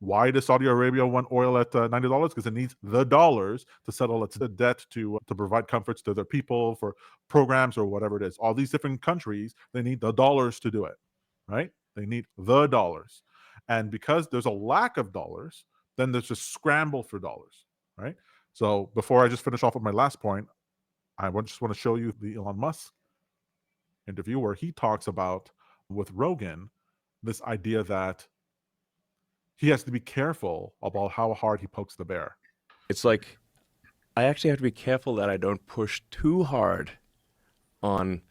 Why does Saudi Arabia want oil at $90? Because it needs the dollars to settle its debt to provide comforts to their people for programs or whatever it is. All these different countries, they need the dollars to do it, right? They need the dollars. And because there's a lack of dollars, then there's a scramble for dollars, right? So before I just finish off with my last point, just want to show you the Elon Musk interview where he talks about with Rogan this idea that he has to be careful about how hard he pokes the bear. It's like I actually have to be careful that I don't push too hard on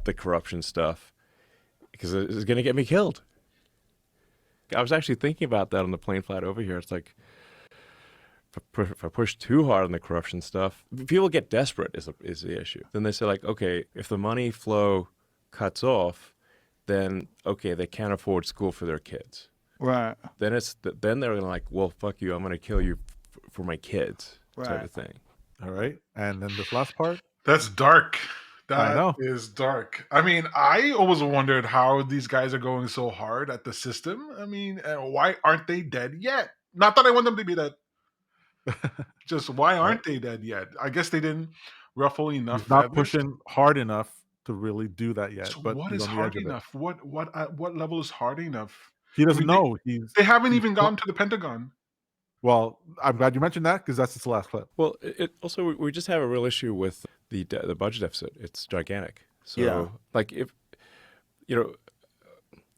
the corruption stuff because it's going to get me killed. I was actually thinking about that on the plane flight over here. It's like if I push too hard on the corruption stuff, people get desperate is the issue. Then they say like, okay, if the money flow cuts off, then okay, they can't afford school for their kids. Right. Then they're gonna like, well, fuck you, I'm gonna kill you for my kids, type Right. of thing. All right. And then this last part. That's dark. I know. That is dark. I mean, I always wondered how these guys are going so hard at the system. I mean, why aren't they dead yet? Not that I want them to be dead. Just why aren't they dead yet? I guess they didn't ruffle enough He's not feathers. pushing hard enough to really do that yet. So But what he's is on the edge hard of it. enough? What level is hard enough? He I doesn't mean, know. they haven't he's even pl- gone to the Pentagon. Well, I'm glad you mentioned that because that's its last clip. Well, it also we just have a real issue with the budget deficit. It's gigantic. So Yeah. like if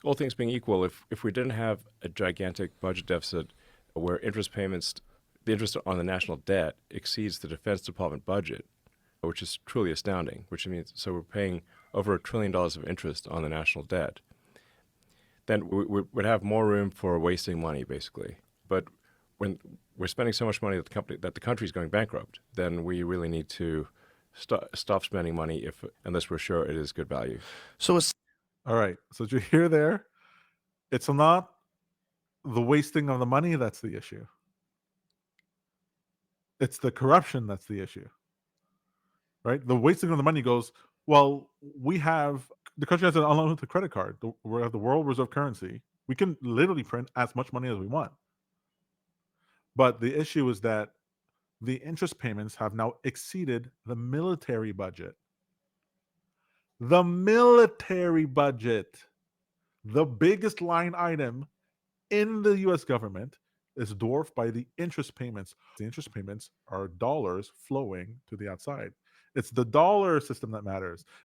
all things being equal, if we didn't have a gigantic budget deficit where the interest on the national debt exceeds the Defense Department budget, which is truly astounding, which means so we're paying over $1 trillion of interest on the national debt, then we would have more room for wasting money, basically. But when we're spending so much money that the country's going bankrupt, then we really need to stop spending money unless we're sure it is good value. So it's All right. So did you hear there? It's not the wasting of the money that's the issue. It's the corruption that's the issue. Right? The wasting of the money goes, well, the country has an unlimited credit card. We have the world reserve currency. We can literally print as much money as we want. But the issue is that the interest payments have now exceeded the military budget. The military budget, the biggest line item in the US government, is dwarfed by the interest payments. The interest payments are dollars flowing to the outside. It's the dollar system that matters.